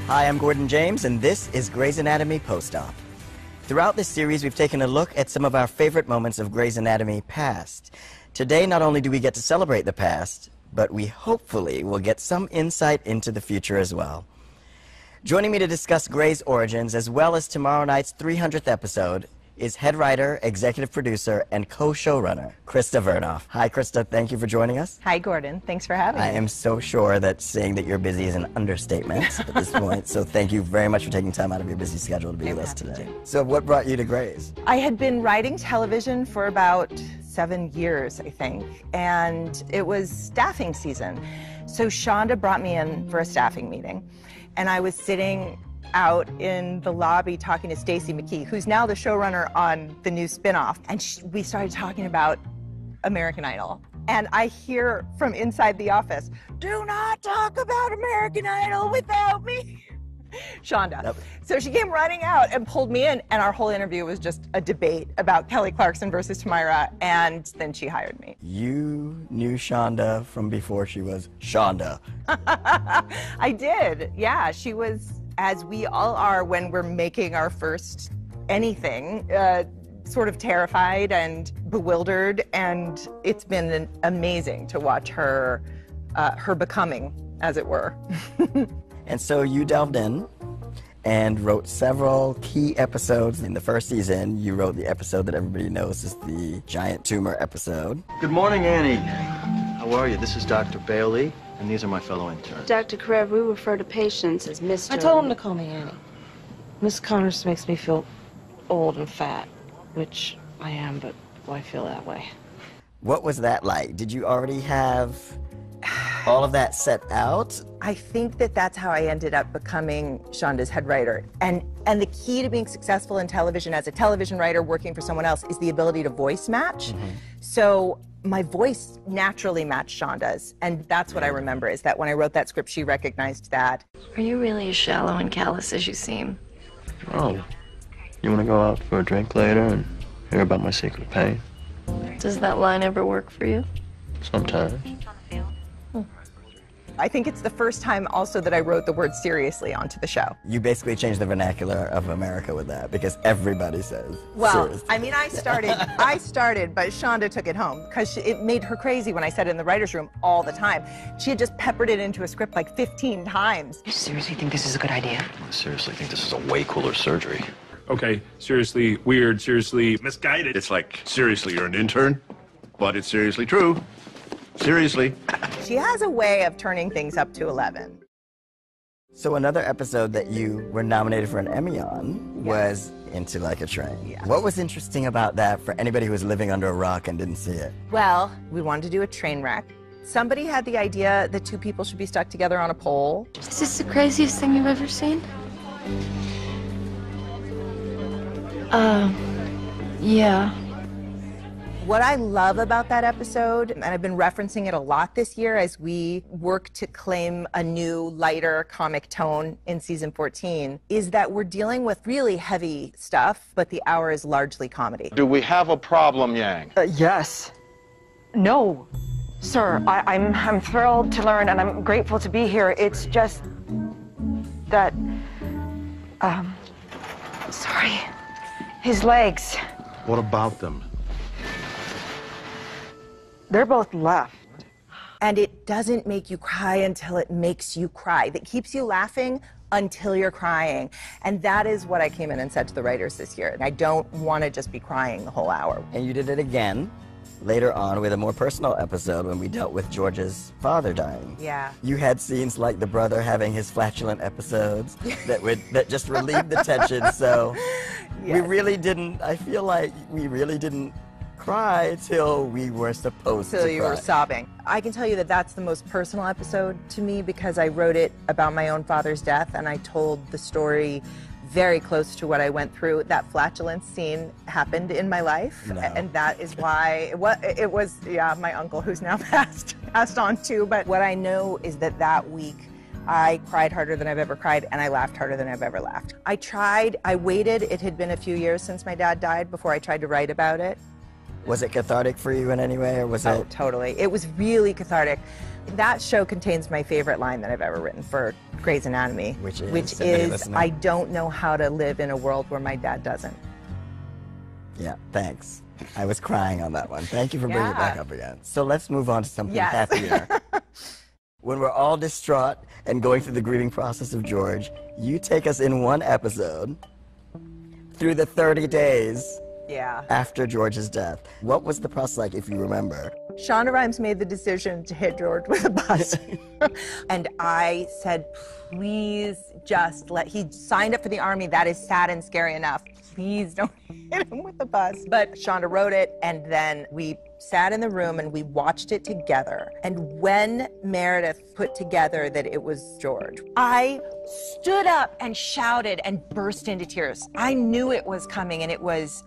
Hi, I'm Gordon James, and this is Grey's Anatomy Post-Op. Throughout this series, we've taken a look at some of our favorite moments of Grey's Anatomy past. Today, not only do we get to celebrate the past, but we hopefully will get some insight into the future as well. Joining me to discuss Grey's origins, as well as tomorrow night's 300th episode, is head writer, executive producer, and co-showrunner, Krista Vernoff. Hi, Krista. Thank you for joining us. Hi, Gordon. Thanks for having me. I am so sure that saying that you're busy is an understatement at this point, so thank you very much for taking time out of your busy schedule to be with us today. So what brought you to Grey's? I had been writing television for about 7 years, I think, and it was staffing season. So Shonda brought me in for a staffing meeting, and I was sitting out in the lobby talking to Stacey McKee, who's now the showrunner on the new spinoff, and we started talking about American Idol. And I hear from inside the office, "Do not talk about American Idol without me." Shonda. Yep. So she came running out and pulled me in, and our whole interview was just a debate about Kelly Clarkson versus Tamira, and then she hired me. You knew Shonda from before she was Shonda. I did, yeah. She was, as we all are when we're making our first anything, sort of terrified and bewildered, and it's been amazing to watch her, her becoming, as it were. And so you delved in and wrote several key episodes. In the first season, you wrote the episode that everybody knows is the giant tumor episode. Good morning, Annie. How are you? This is Dr. Bailey, and these are my fellow interns. Dr. Karev, we refer to patients as Mr. I told him to call me Annie. Miss Connors makes me feel old and fat, which I am, but why feel that way? What was that like? Did you already have all of that set out? I think that that's how I ended up becoming Shonda's head writer. And the key to being successful in television as a television writer working for someone else is the ability to voice match. So my voice naturally matched Shonda's, and that's what I remember, is that when I wrote that script, she recognized that. Are you really as shallow and callous as you seem? Oh, you want to go out for a drink later and hear about my secret pain? Does that line ever work for you? Sometimes. I think it's the first time also that I wrote the word seriously onto the show. You basically changed the vernacular of America with that, because everybody says Well, seriously. I mean, I started, but Shonda took it home because it made her crazy when I said it in the writer's room all the time. She had just peppered it into a script like 15 times. You seriously think this is a good idea? I seriously think this is a way cooler surgery. Okay, seriously weird, seriously misguided. It's like, seriously, you're an intern, but it's seriously true. Seriously. She has a way of turning things up to 11. So another episode that you were nominated for an Emmy on was Into Like a Train. Yeah. What was interesting about that for anybody who was living under a rock and didn't see it? Well, we wanted to do a train wreck. Somebody had the idea that two people should be stuck together on a pole. Is this the craziest thing you've ever seen? Yeah. What I love about that episode, and I've been referencing it a lot this year as we work to claim a new, lighter comic tone in season 14, is that we're dealing with really heavy stuff, but the hour is largely comedy. Do we have a problem, Yang? Yes. No, sir. I'm thrilled to learn, and I'm grateful to be here. It's just that, sorry, his legs. What about them? They're both left. And it doesn't make you cry until it makes you cry. That keeps you laughing until you're crying. And that is what I came in and said to the writers this year. I don't want to just be crying the whole hour. And you did it again later on with a more personal episode when we dealt with George's father dying. Yeah. You had scenes like the brother having his flatulent episodes that just relieved the tension. So we really didn't, I feel like we really didn't cry till we were supposed to cry. Till you were sobbing. I can tell you that that's the most personal episode to me because I wrote it about my own father's death, and I told the story very close to what I went through. That flatulence scene happened in my life, and that is why it was my uncle, who's now passed on too. But what I know is that that week I cried harder than I've ever cried, and I laughed harder than I've ever laughed. I waited. It had been a few years since my dad died before I tried to write about it. Was it cathartic for you in any way, or was it? Totally. It was really cathartic. That show contains my favorite line that I've ever written for Grey's Anatomy. Which is, Which everybody is listening. I don't know how to live in a world where my dad doesn't. Yeah, thanks. I was crying on that one. Thank you for bringing it Yeah. back up again. So let's move on to something Yes. happier. When we're all distraught and going through the grieving process of George, you take us in one episode through the 30 days Yeah. after George's death. What was the process like, if you remember? Shonda Rhimes made the decision to hit George with a bus. And I said, please just he signed up for the Army. That is sad and scary enough. Please don't hit him with the bus. But Shonda wrote it, and then we sat in the room and we watched it together. And when Meredith put together that it was George, I stood up and shouted and burst into tears. I knew it was coming, and it was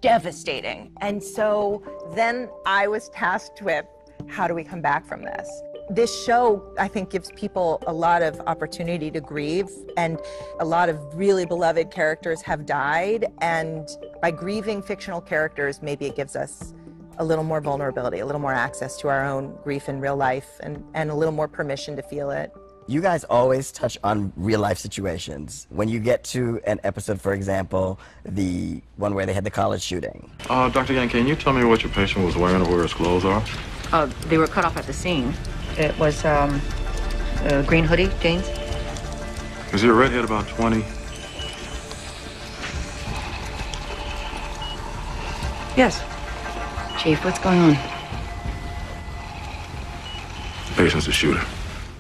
devastating. And so then I was tasked with, how do we come back from this? This show, I think, gives people a lot of opportunity to grieve, and a lot of really beloved characters have died, and by grieving fictional characters, maybe it gives us a little more vulnerability, a little more access to our own grief in real life, and a little more permission to feel it. You guys always touch on real life situations. When you get to an episode, for example, the one where they had the college shooting. Dr. Yang, can you tell me what your patient was wearing or where his clothes are? They were cut off at the scene. It was a green hoodie, jeans. Is he a redhead about 20? Yes. Chief, what's going on? Patient's a shooter.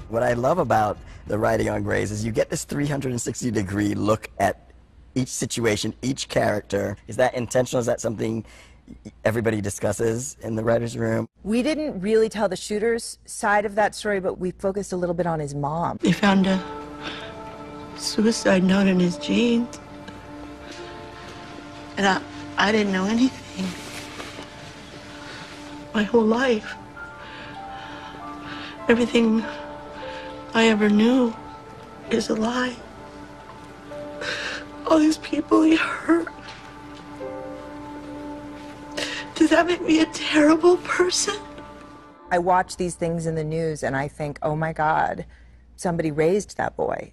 What I love about the writing on Grey's is you get this 360-degree look at each situation, each character. Is that intentional? Is that something everybody discusses in the writer's room? We didn't really tell the shooter's side of that story, but we focused a little bit on his mom. They found a suicide note in his jeans. And I didn't know anything. My whole life. Everything I ever knew is a lie. All these people he hurt. Does that make me a terrible person? I watch these things in the news and I think, oh my God, somebody raised that boy.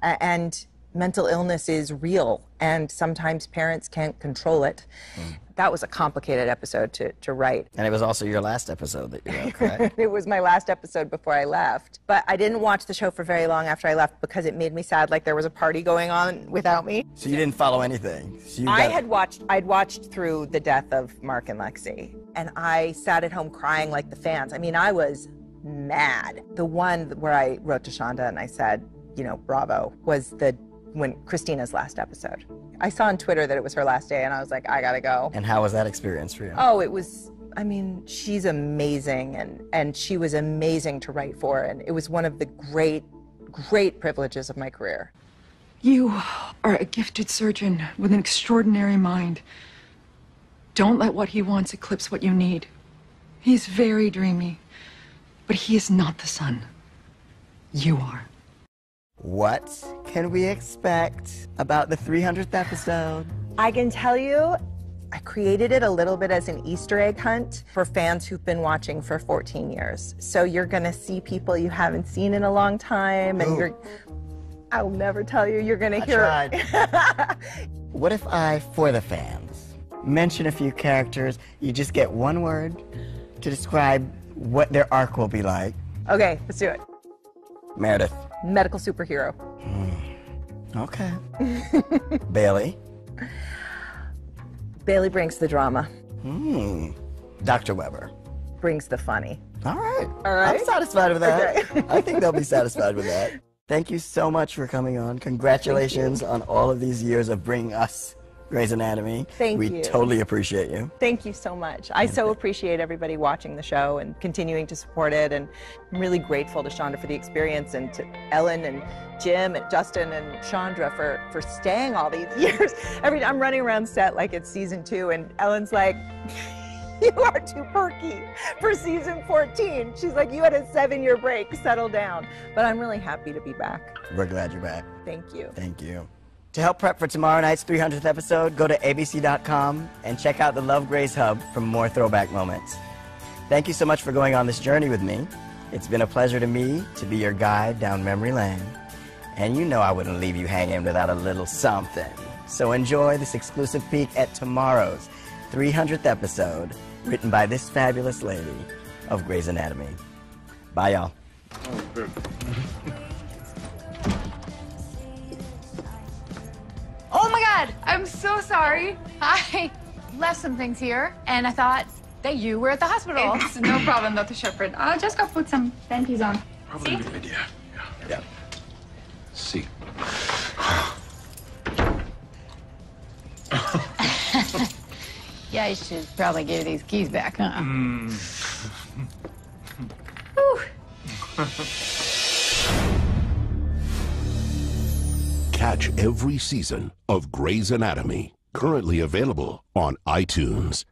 And mental illness is real, and sometimes parents can't control it. That was a complicated episode to write. And it was also your last episode that you wrote, correct? It was my last episode before I left. But I didn't watch the show for very long after I left because it made me sad, like there was a party going on without me. So you didn't follow anything? So I'd watched through the death of Mark and Lexi, and I sat at home crying like the fans. I mean, I was mad. The one where I wrote to Shonda and I said, you know, bravo, was when Christina's last episode. I saw on Twitter that it was her last day, and I was like, I gotta go. And how was that experience for you? Oh, it was, I mean, she's amazing, and she was amazing to write for, and it was one of the great, great privileges of my career. You are a gifted surgeon with an extraordinary mind. Don't let what he wants eclipse what you need. He's very dreamy, but he is not the sun. You are. What can we expect about the 300th episode? I can tell you, I created it a little bit as an Easter egg hunt for fans who've been watching for 14 years. So you're gonna see people you haven't seen in a long time, and I'll never tell you, you're gonna hear. What if I, for the fans, mention a few characters, you just get one word to describe what their arc will be like? Okay, let's do it. Meredith. Medical superhero. Okay. Bailey. Bailey brings the drama. Dr. Weber. Brings the funny. All right. All right. I'm satisfied with that. Okay. I think they'll be satisfied with that. Thank you so much for coming on. Congratulations on all of these years of bringing us Grey's Anatomy. Thank you. We totally appreciate you. Thank you so much. I so appreciate everybody watching the show and continuing to support it, and I'm really grateful to Shonda for the experience, and to Ellen and Jim and Justin and Chandra for staying all these years. I'm running around set like it's season 2, and Ellen's like, you are too perky for season 14. She's like, you had a 7-year break, settle down. But I'm really happy to be back. We're glad you're back. Thank you. Thank you. To help prep for tomorrow night's 300th episode, go to abc.com and check out the Love Grey's Hub for more throwback moments. Thank you so much for going on this journey with me. It's been a pleasure to me to be your guide down memory lane. And you know I wouldn't leave you hanging without a little something. So enjoy this exclusive peek at tomorrow's 300th episode, written by this fabulous lady of Grey's Anatomy. Bye, y'all. Oh my God, I'm so sorry. I left some things here, and I thought that you were at the hospital. It's no problem, Dr. Shepard. I'll just go put some panties on. Probably a good idea. Yeah. See. Yeah, I should probably give these keys back, huh? Catch every season of Grey's Anatomy, currently available on iTunes.